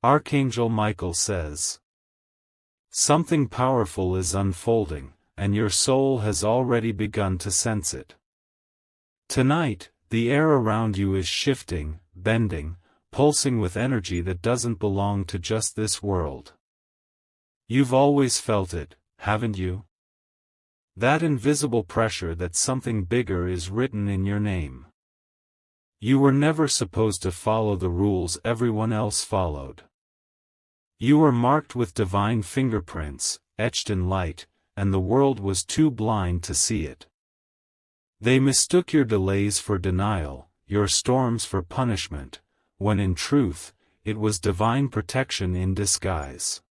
Archangel Michael says, something powerful is unfolding, and your soul has already begun to sense it. Tonight, the air around you is shifting, bending, pulsing with energy that doesn't belong to just this world. You've always felt it, haven't you? That invisible pressure that something bigger is written in your name. You were never supposed to follow the rules everyone else followed. You were marked with divine fingerprints, etched in light, and the world was too blind to see it. They mistook your delays for denial, your storms for punishment, when in truth, it was divine protection in disguise.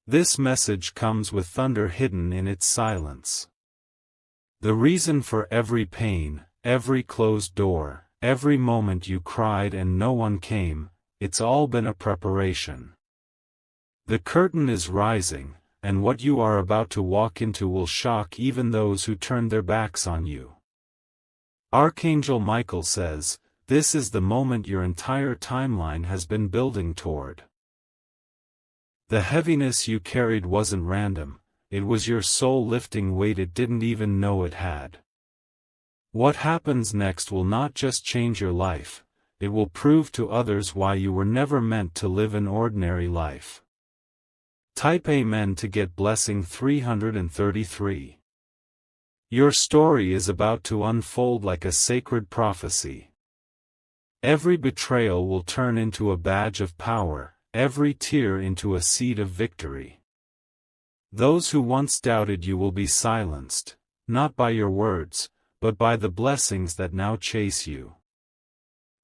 This message comes with thunder hidden in its silence. The reason for every pain, every closed door, every moment you cried and no one came, it's all been a preparation. The curtain is rising, and what you are about to walk into will shock even those who turned their backs on you. Archangel Michael says, this is the moment your entire timeline has been building toward. The heaviness you carried wasn't random, it was your soul lifting weight it didn't even know it had. What happens next will not just change your life, it will prove to others why you were never meant to live an ordinary life. Type Amen to get blessing 333. Your story is about to unfold like a sacred prophecy. Every betrayal will turn into a badge of power, every tear into a seed of victory. Those who once doubted you will be silenced, not by your words, but by the blessings that now chase you.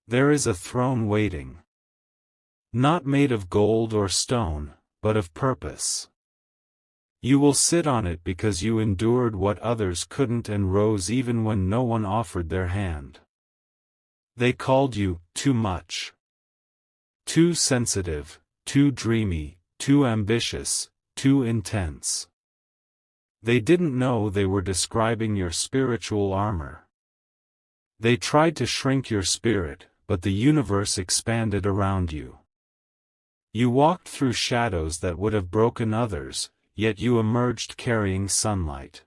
There is a throne waiting. Not made of gold or stone, but of purpose. You will sit on it because you endured what others couldn't and rose even when no one offered their hand. They called you too much. Too sensitive, too dreamy, too ambitious, too intense. They didn't know they were describing your spiritual armor. They tried to shrink your spirit, but the universe expanded around you. You walked through shadows that would have broken others, yet you emerged carrying sunlight.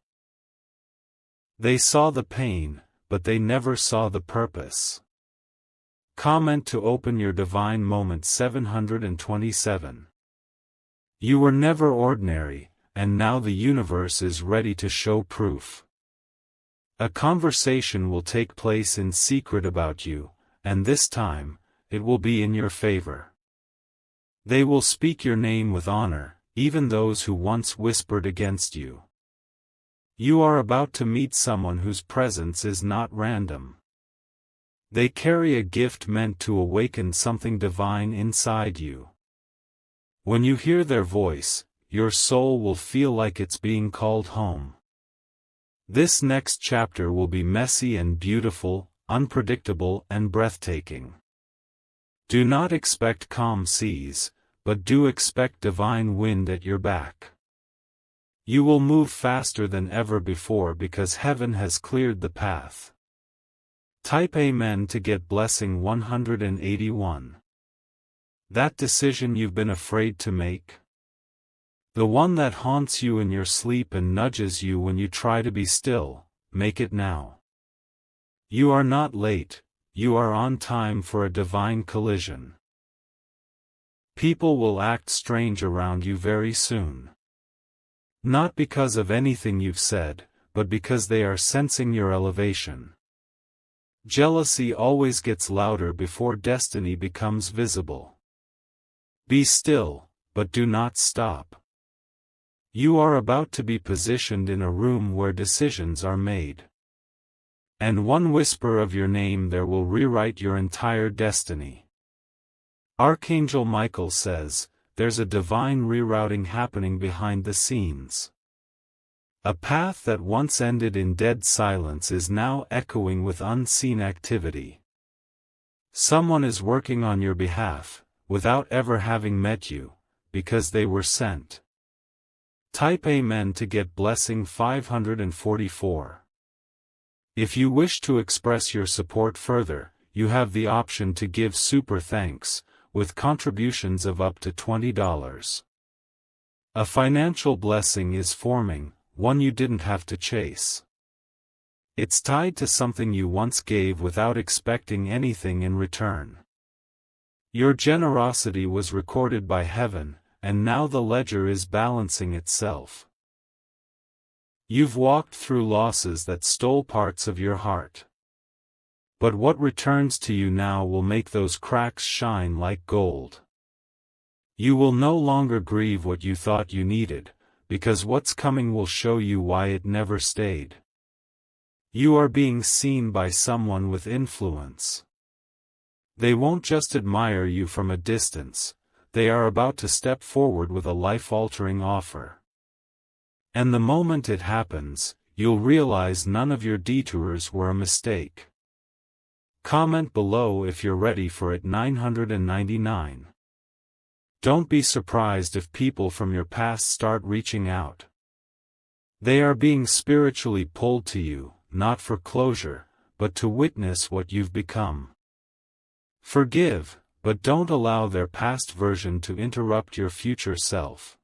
They saw the pain, but they never saw the purpose. Comment to open your divine moment 727. You were never ordinary, and now the universe is ready to show proof. A conversation will take place in secret about you, and this time, it will be in your favor. They will speak your name with honor, even those who once whispered against you. You are about to meet someone whose presence is not random. They carry a gift meant to awaken something divine inside you. When you hear their voice, your soul will feel like it's being called home. This next chapter will be messy and beautiful, unpredictable and breathtaking. Do not expect calm seas, but do expect divine wind at your back. You will move faster than ever before because heaven has cleared the path. Type Amen to get blessing 181. That decision you've been afraid to make? The one that haunts you in your sleep and nudges you when you try to be still, make it now. You are not late, you are on time for a divine collision. People will act strange around you very soon. Not because of anything you've said, but because they are sensing your elevation. Jealousy always gets louder before destiny becomes visible. Be still, but do not stop. You are about to be positioned in a room where decisions are made. And one whisper of your name there will rewrite your entire destiny. Archangel Michael says, there's a divine rerouting happening behind the scenes. A path that once ended in dead silence is now echoing with unseen activity. Someone is working on your behalf, without ever having met you, because they were sent. Type Amen to get blessing 544. If you wish to express your support further, you have the option to give super thanks, with contributions of up to $20. A financial blessing is forming, one you didn't have to chase. It's tied to something you once gave without expecting anything in return. Your generosity was recorded by heaven, and now the ledger is balancing itself. You've walked through losses that stole parts of your heart. But what returns to you now will make those cracks shine like gold. You will no longer grieve what you thought you needed, because what's coming will show you why it never stayed. You are being seen by someone with influence. They won't just admire you from a distance, they are about to step forward with a life-altering offer. And the moment it happens, you'll realize none of your detours were a mistake. Comment below if you're ready for it. 999. Don't be surprised if people from your past start reaching out. They are being spiritually pulled to you, not for closure, but to witness what you've become. Forgive, but don't allow their past version to interrupt your future self.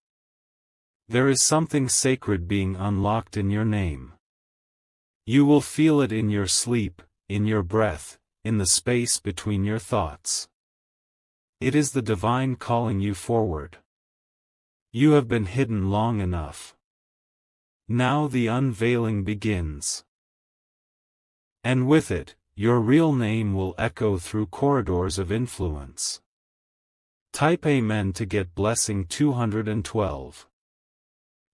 There is something sacred being unlocked in your name. You will feel it in your sleep, in your breath, in the space between your thoughts. It is the divine calling you forward. You have been hidden long enough. Now the unveiling begins. And with it, your real name will echo through corridors of influence. Type Amen to get blessing 212.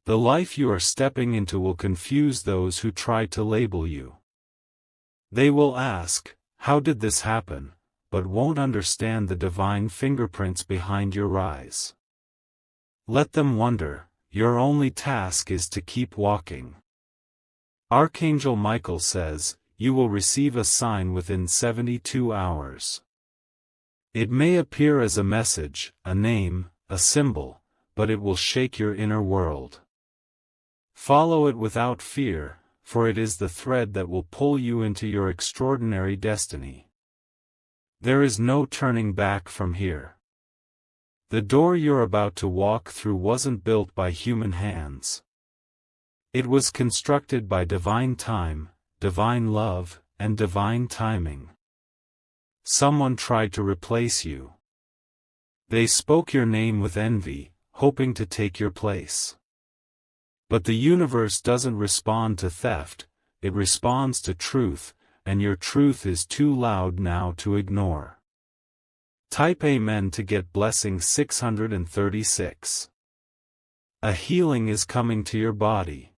The life you are stepping into will confuse those who try to label you. They will ask, "How did this happen?" but won't understand the divine fingerprints behind your rise. Let them wonder, your only task is to keep walking. Archangel Michael says, you will receive a sign within 72 hours. It may appear as a message, a name, a symbol, but it will shake your inner world. Follow it without fear, for it is the thread that will pull you into your extraordinary destiny. There is no turning back from here. The door you're about to walk through wasn't built by human hands. It was constructed by divine time, divine love, and divine timing. Someone tried to replace you. They spoke your name with envy, hoping to take your place. But the universe doesn't respond to theft, it responds to truth, and your truth is too loud now to ignore. Type Amen to get blessing 636. A healing is coming to your body.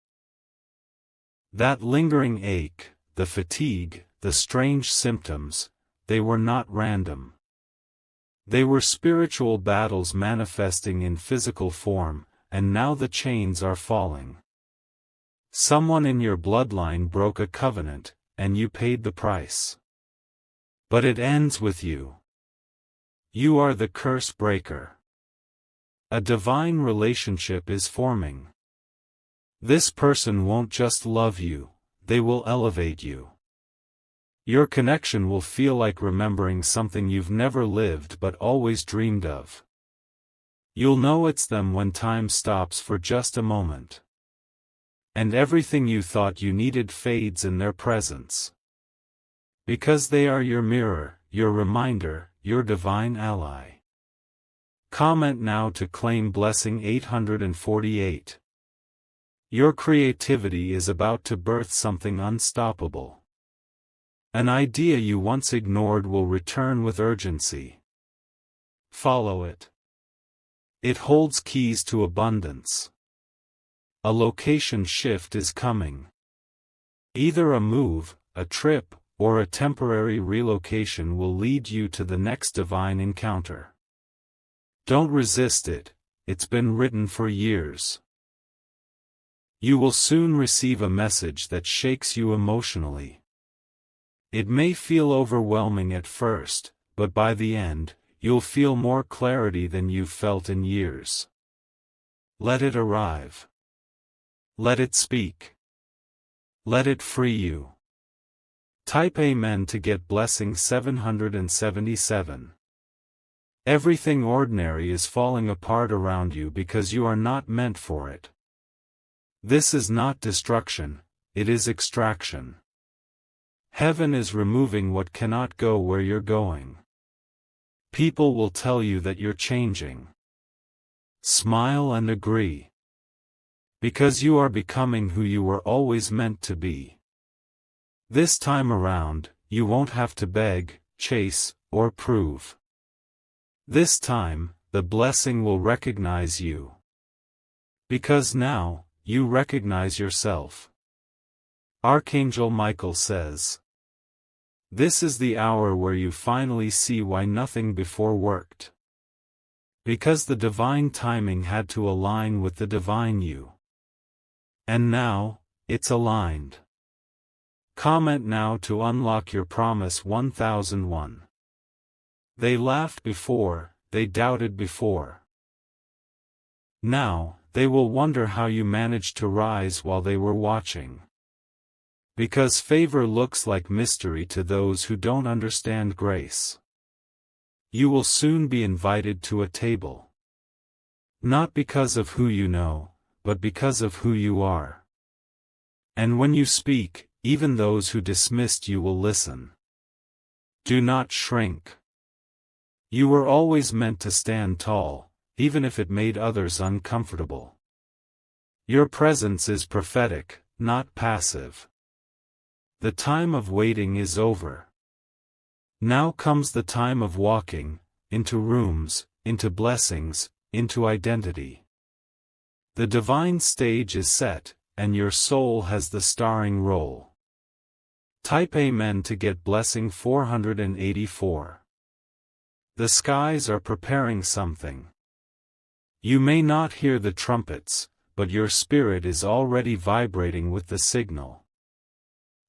That lingering ache, the fatigue, the strange symptoms, they were not random. They were spiritual battles manifesting in physical form, and now the chains are falling. Someone in your bloodline broke a covenant, and you paid the price. But it ends with you. You are the curse breaker. A divine relationship is forming. This person won't just love you, they will elevate you. Your connection will feel like remembering something you've never lived but always dreamed of. You'll know it's them when time stops for just a moment. And everything you thought you needed fades in their presence. Because they are your mirror, your reminder, your divine ally. Comment now to claim blessing 848. Your creativity is about to birth something unstoppable. An idea you once ignored will return with urgency. Follow it. It holds keys to abundance. A location shift is coming. Either a move, a trip, or a temporary relocation will lead you to the next divine encounter. Don't resist it, it's been written for years. You will soon receive a message that shakes you emotionally. It may feel overwhelming at first, but by the end, you'll feel more clarity than you've felt in years. Let it arrive. Let it speak. Let it free you. Type Amen to get blessing 777. Everything ordinary is falling apart around you because you are not meant for it. This is not destruction, it is extraction. Heaven is removing what cannot go where you're going. People will tell you that you're changing. Smile and agree. Because you are becoming who you were always meant to be. This time around, you won't have to beg, chase, or prove. This time, the blessing will recognize you. Because now, you recognize yourself. Archangel Michael says, "This is the hour where you finally see why nothing before worked. Because the divine timing had to align with the divine you. And now, it's aligned." Comment now to unlock your promise 1001. They laughed before, they doubted before. Now, they will wonder how you managed to rise while they were watching. Because favor looks like mystery to those who don't understand grace. You will soon be invited to a table. Not because of who you know, but because of who you are. And when you speak, even those who dismissed you will listen. Do not shrink. You were always meant to stand tall, even if it made others uncomfortable. Your presence is prophetic, not passive. The time of waiting is over. Now comes the time of walking, into rooms, into blessings, into identity. The divine stage is set, and your soul has the starring role. Type Amen to get blessing 484. The skies are preparing something. You may not hear the trumpets, but your spirit is already vibrating with the signal.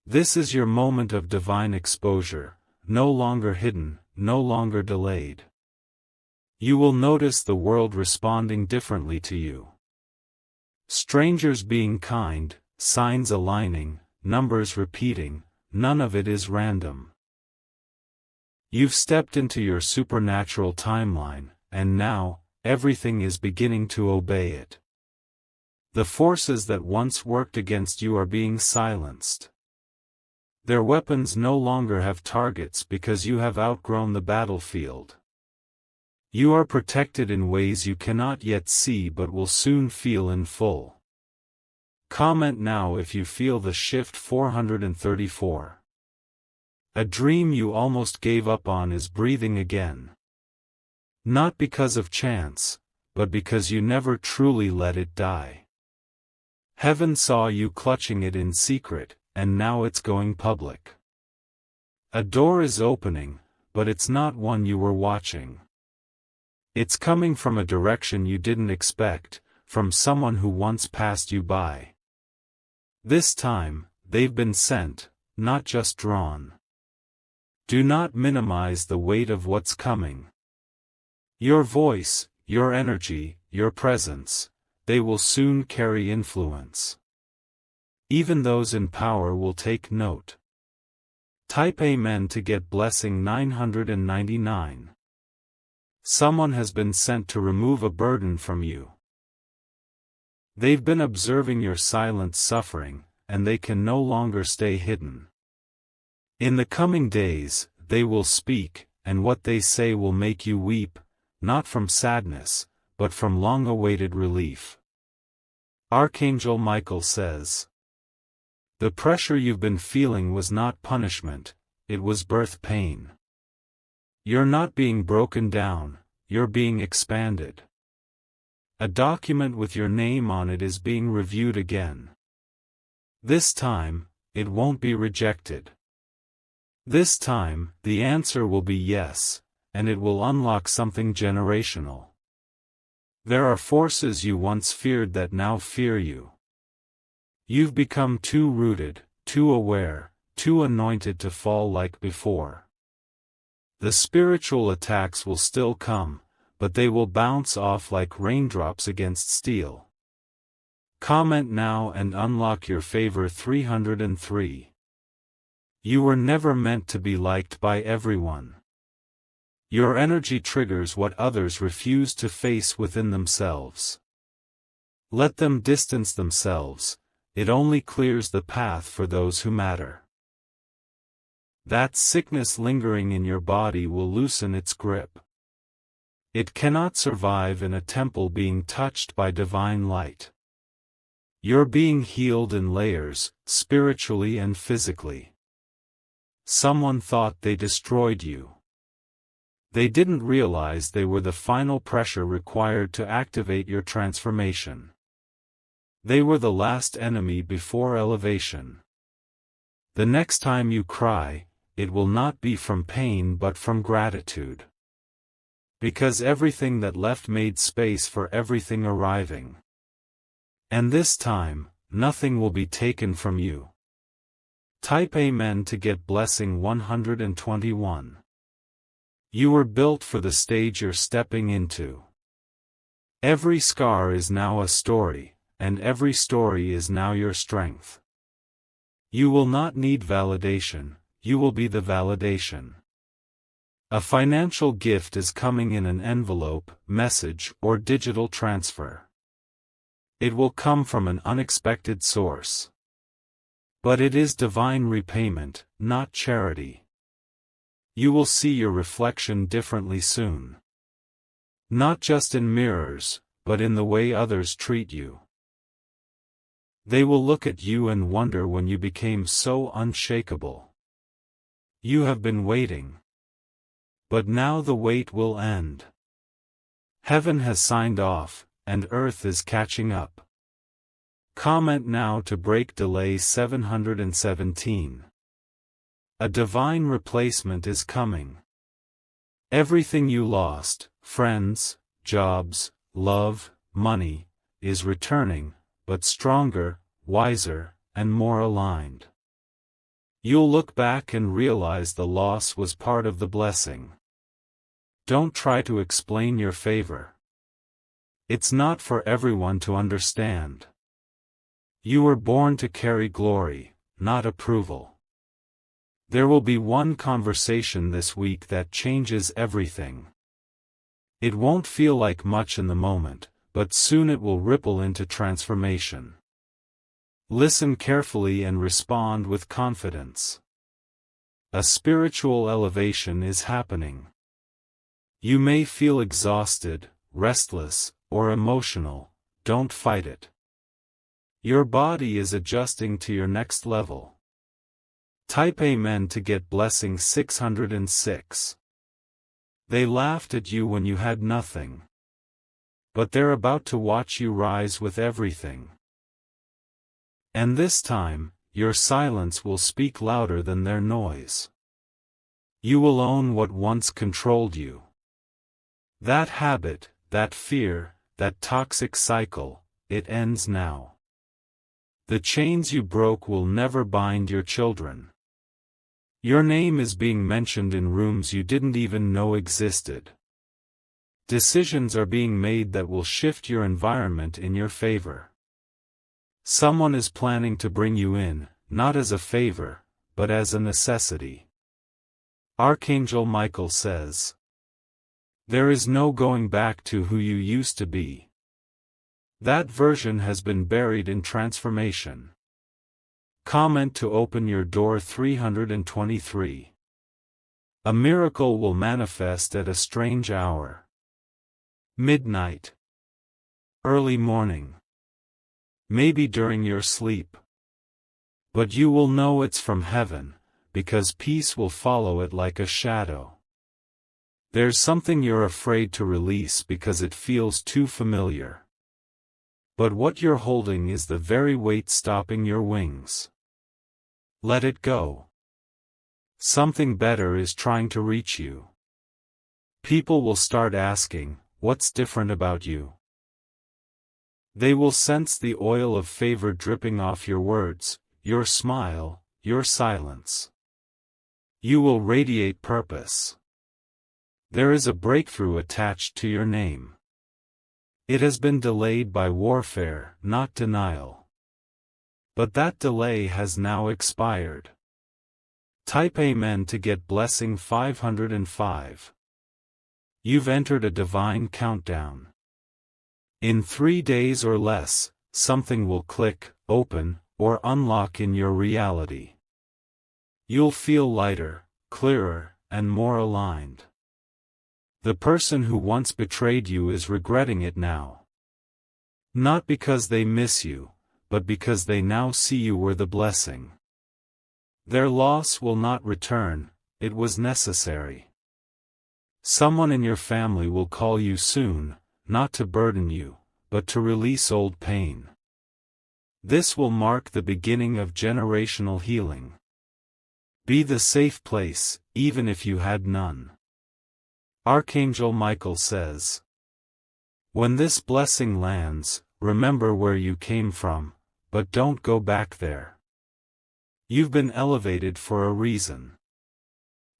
This is your moment of divine exposure, no longer hidden, no longer delayed. You will notice the world responding differently to you. Strangers being kind, signs aligning, numbers repeating, none of it is random. You've stepped into your supernatural timeline, and now, everything is beginning to obey it. The forces that once worked against you are being silenced. Their weapons no longer have targets because you have outgrown the battlefield. You are protected in ways you cannot yet see but will soon feel in full. Comment now if you feel the shift 434. A dream you almost gave up on is breathing again. Not because of chance, but because you never truly let it die. Heaven saw you clutching it in secret, and now it's going public. A door is opening, but it's not one you were watching. It's coming from a direction you didn't expect, from someone who once passed you by. This time, they've been sent, not just drawn. Do not minimize the weight of what's coming. Your voice, your energy, your presence, they will soon carry influence. Even those in power will take note. Type Amen to get blessing 999. Someone has been sent to remove a burden from you. They've been observing your silent suffering, and they can no longer stay hidden. In the coming days, they will speak, and what they say will make you weep, not from sadness, but from long-awaited relief. Archangel Michael says, "The pressure you've been feeling was not punishment, it was birth pain. You're not being broken down, you're being expanded. A document with your name on it is being reviewed again. This time, it won't be rejected. This time, the answer will be yes, and it will unlock something generational. There are forces you once feared that now fear you. You've become too rooted, too aware, too anointed to fall like before. The spiritual attacks will still come, but they will bounce off like raindrops against steel. Comment now and unlock your favor 303. You were never meant to be liked by everyone. Your energy triggers what others refuse to face within themselves. Let them distance themselves, it only clears the path for those who matter. That sickness lingering in your body will loosen its grip. It cannot survive in a temple being touched by divine light. You're being healed in layers, spiritually and physically. Someone thought they destroyed you. They didn't realize they were the final pressure required to activate your transformation. They were the last enemy before elevation. The next time you cry, it will not be from pain but from gratitude. Because everything that left made space for everything arriving. And this time, nothing will be taken from you. Type Amen to get blessing 121. You were built for the stage you're stepping into. Every scar is now a story, and every story is now your strength. You will not need validation, you will be the validation. A financial gift is coming in an envelope, message, or digital transfer. It will come from an unexpected source. But it is divine repayment, not charity. You will see your reflection differently soon. Not just in mirrors, but in the way others treat you. They will look at you and wonder when you became so unshakable. You have been waiting. But now the wait will end. Heaven has signed off, and earth is catching up. Comment now to break delay 717. A divine replacement is coming. Everything you lost, friends, jobs, love, money, is returning, but stronger, wiser, and more aligned. You'll look back and realize the loss was part of the blessing. Don't try to explain your favor. It's not for everyone to understand. You were born to carry glory, not approval. There will be one conversation this week that changes everything. It won't feel like much in the moment, but soon it will ripple into transformation. Listen carefully and respond with confidence. A spiritual elevation is happening. You may feel exhausted, restless, or emotional. Don't fight it. Your body is adjusting to your next level. Type Amen to get blessing 606. They laughed at you when you had nothing. But they're about to watch you rise with everything. And this time, your silence will speak louder than their noise. You will own what once controlled you. That habit, that fear, that toxic cycle, it ends now. The chains you broke will never bind your children. Your name is being mentioned in rooms you didn't even know existed. Decisions are being made that will shift your environment in your favor. Someone is planning to bring you in, not as a favor, but as a necessity. Archangel Michael says, there is no going back to who you used to be. That version has been buried in transformation. Comment to open your door 323. A miracle will manifest at a strange hour. Midnight. Early morning. Maybe during your sleep. But you will know it's from heaven, because peace will follow it like a shadow. There's something you're afraid to release because it feels too familiar. But what you're holding is the very weight stopping your wings. Let it go. Something better is trying to reach you. People will start asking, what's different about you? They will sense the oil of favor dripping off your words, your smile, your silence. You will radiate purpose. There is a breakthrough attached to your name. It has been delayed by warfare, not denial. But that delay has now expired. Type Amen to get blessing 505. You've entered a divine countdown. In 3 days or less, something will click, open, or unlock in your reality. You'll feel lighter, clearer, and more aligned. The person who once betrayed you is regretting it now. Not because they miss you, but because they now see you were the blessing. Their loss will not return, it was necessary. Someone in your family will call you soon, not to burden you, but to release old pain. This will mark the beginning of generational healing. Be the safe place, even if you had none. Archangel Michael says, when this blessing lands, remember where you came from, but don't go back there. You've been elevated for a reason.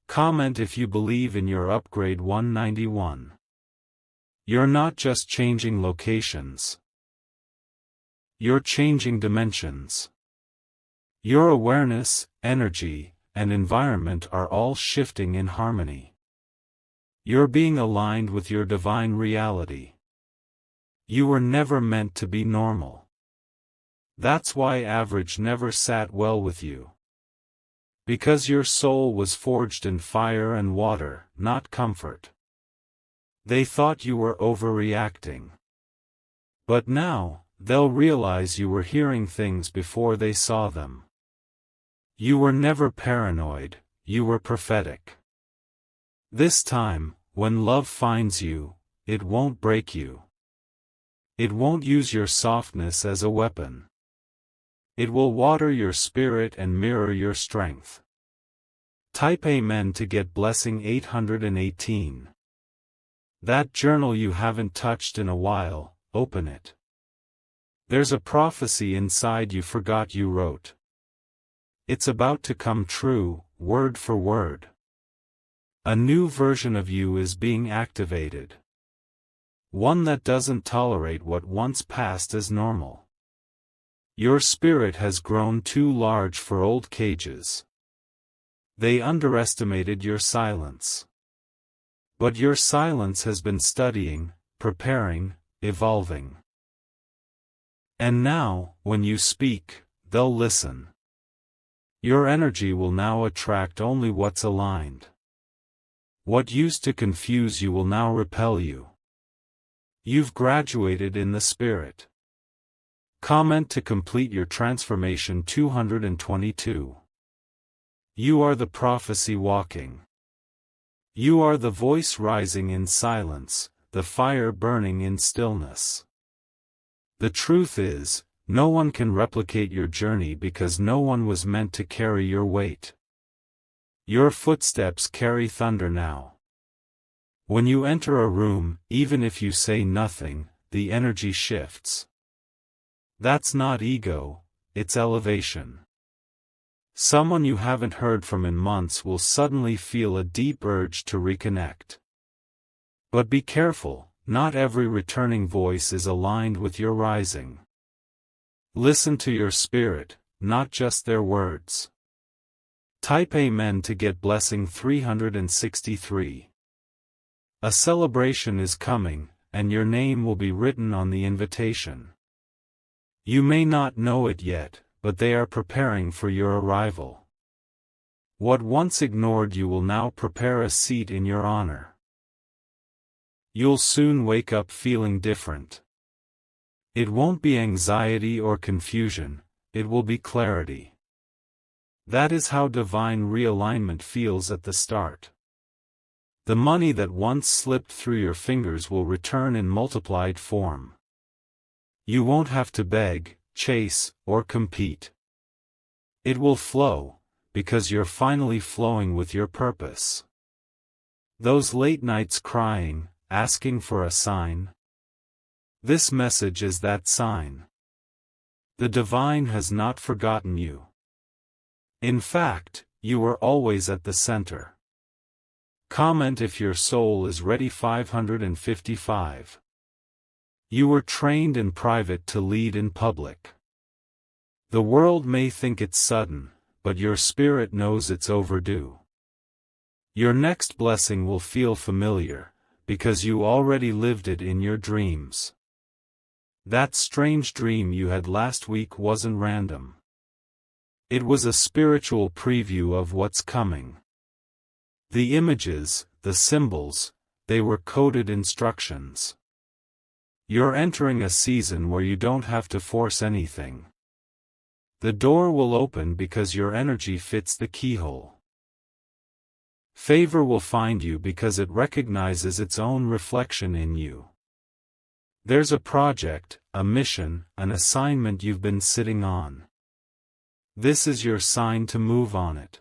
Comment if you believe in your upgrade 191. You're not just changing locations. You're changing dimensions. Your awareness, energy, and environment are all shifting in harmony. You're being aligned with your divine reality. You were never meant to be normal. That's why average never sat well with you. Because your soul was forged in fire and water, not comfort. They thought you were overreacting. But now, they'll realize you were hearing things before they saw them. You were never paranoid, you were prophetic. This time, when love finds you, it won't break you. It won't use your softness as a weapon. It will water your spirit and mirror your strength. Type Amen to get blessing 818. That journal you haven't touched in a while, open it. There's a prophecy inside you forgot you wrote. It's about to come true, word for word. A new version of you is being activated. One that doesn't tolerate what once passed as normal. Your spirit has grown too large for old cages. They underestimated your silence. But your silence has been studying, preparing, evolving. And now, when you speak, they'll listen. Your energy will now attract only what's aligned. What used to confuse you will now repel you. You've graduated in the spirit. Comment to complete your transformation 222. You are the prophecy walking. You are the voice rising in silence, the fire burning in stillness. The truth is, no one can replicate your journey because no one was meant to carry your weight. Your footsteps carry thunder now. When you enter a room, even if you say nothing, the energy shifts. That's not ego, it's elevation. Someone you haven't heard from in months will suddenly feel a deep urge to reconnect. But be careful, not every returning voice is aligned with your rising. Listen to your spirit, not just their words. Type Amen to get blessing 363. A celebration is coming, and your name will be written on the invitation. You may not know it yet, but they are preparing for your arrival. What once ignored you will now prepare a seat in your honor. You'll soon wake up feeling different. It won't be anxiety or confusion, it will be clarity. That is how divine realignment feels at the start. The money that once slipped through your fingers will return in multiplied form. You won't have to beg, chase, or compete. It will flow, because you're finally flowing with your purpose. Those late nights crying, asking for a sign. This message is that sign. The divine has not forgotten you. In fact, you were always at the center. Comment if your soul is ready 555. You were trained in private to lead in public. The world may think it's sudden, but your spirit knows it's overdue. Your next blessing will feel familiar, because you already lived it in your dreams. That strange dream you had last week wasn't random. It was a spiritual preview of what's coming. The images, the symbols, they were coded instructions. You're entering a season where you don't have to force anything. The door will open because your energy fits the keyhole. Favor will find you because it recognizes its own reflection in you. There's a project, a mission, an assignment you've been sitting on. This is your sign to move on it.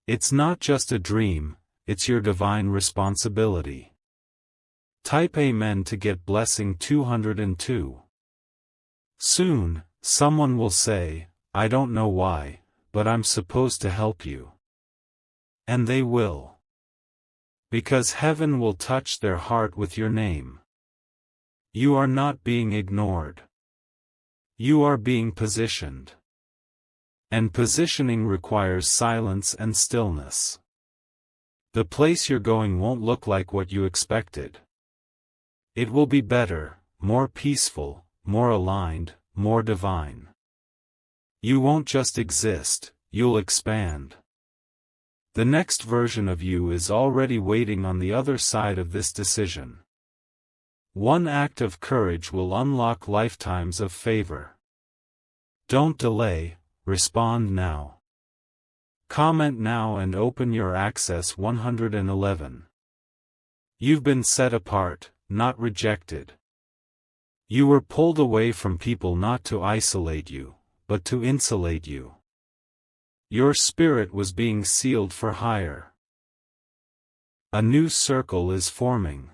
It's not just a dream, it's your divine responsibility. Type Amen to get blessing 202. Soon, someone will say, I don't know why, but I'm supposed to help you. And they will. Because heaven will touch their heart with your name. You are not being ignored. You are being positioned. And positioning requires silence and stillness. The place you're going won't look like what you expected. It will be better, more peaceful, more aligned, more divine. You won't just exist, you'll expand. The next version of you is already waiting on the other side of this decision. One act of courage will unlock lifetimes of favor. Don't delay, respond now. Comment now and open your access 111. You've been set apart, not rejected. You were pulled away from people not to isolate you, but to insulate you. Your spirit was being sealed for hire. A new circle is forming.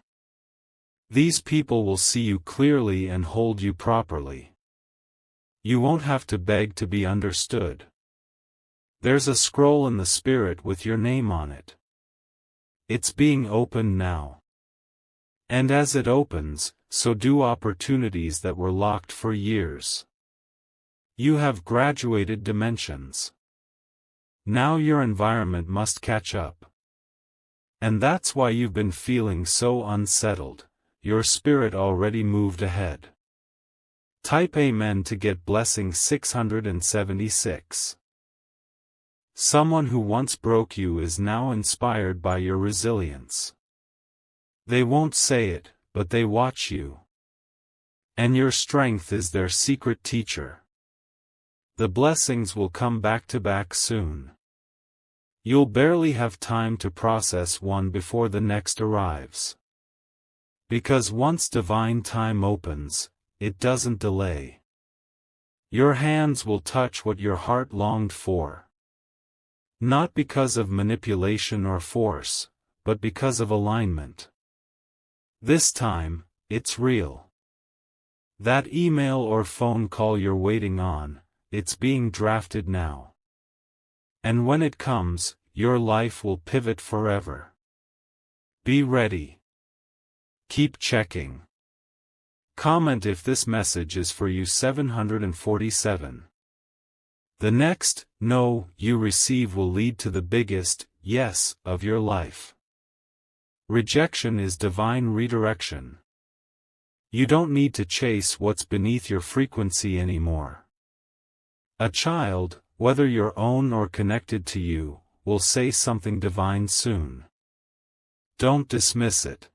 These people will see you clearly and hold you properly. You won't have to beg to be understood. There's a scroll in the spirit with your name on it. It's being opened now. And as it opens, so do opportunities that were locked for years. You have graduated dimensions. Now your environment must catch up. And that's why you've been feeling so unsettled. Your spirit already moved ahead. Type Amen to get blessing 676. Someone who once broke you is now inspired by your resilience. They won't say it, but they watch you. And your strength is their secret teacher. The blessings will come back to back soon. You'll barely have time to process one before the next arrives. Because once divine time opens, it doesn't delay. Your hands will touch what your heart longed for. Not because of manipulation or force, but because of alignment. This time, it's real. That email or phone call you're waiting on, it's being drafted now. And when it comes, your life will pivot forever. Be ready. Keep checking. Comment if this message is for you 747. The next no you receive will lead to the biggest yes of your life. Rejection is divine redirection. You don't need to chase what's beneath your frequency anymore. A child, whether your own or connected to you, will say something divine soon. Don't dismiss it.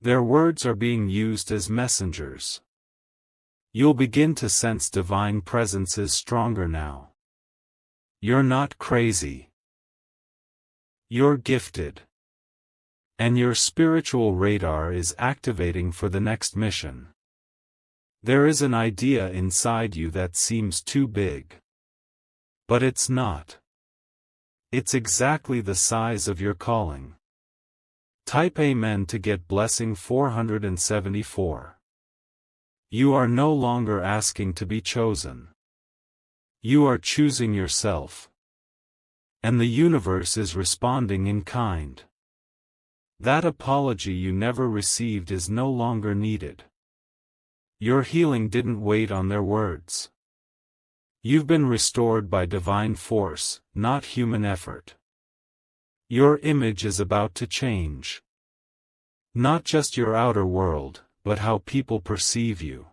Their words are being used as messengers. You'll begin to sense divine presence is stronger now. You're not crazy. You're gifted. And your spiritual radar is activating for the next mission. There is an idea inside you that seems too big. But it's not. It's exactly the size of your calling. Type Amen to get blessing 474. You are no longer asking to be chosen. You are choosing yourself. And the universe is responding in kind. That apology you never received is no longer needed. Your healing didn't wait on their words. You've been restored by divine force, not human effort. Your image is about to change. Not just your outer world, but how people perceive you.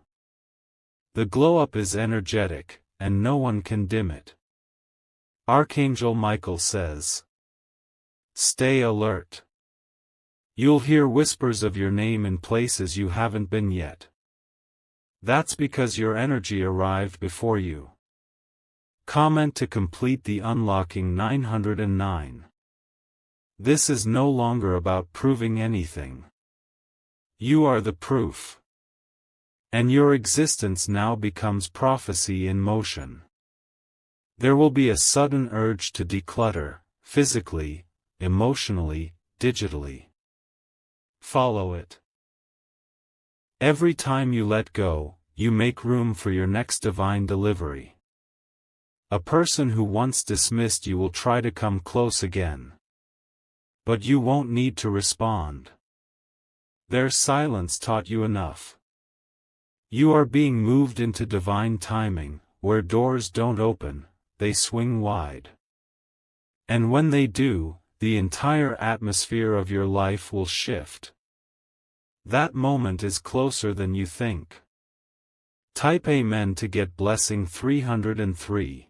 The glow-up is energetic, and no one can dim it. Archangel Michael says, stay alert. You'll hear whispers of your name in places you haven't been yet. That's because your energy arrived before you. Comment to complete the unlocking 909. This is no longer about proving anything. You are the proof. And your existence now becomes prophecy in motion. There will be a sudden urge to declutter, physically, emotionally, digitally. Follow it. Every time you let go, you make room for your next divine delivery. A person who once dismissed you will try to come close again. But you won't need to respond. Their silence taught you enough. You are being moved into divine timing, where doors don't open, they swing wide. And when they do, the entire atmosphere of your life will shift. That moment is closer than you think. Type Amen to get blessing 303.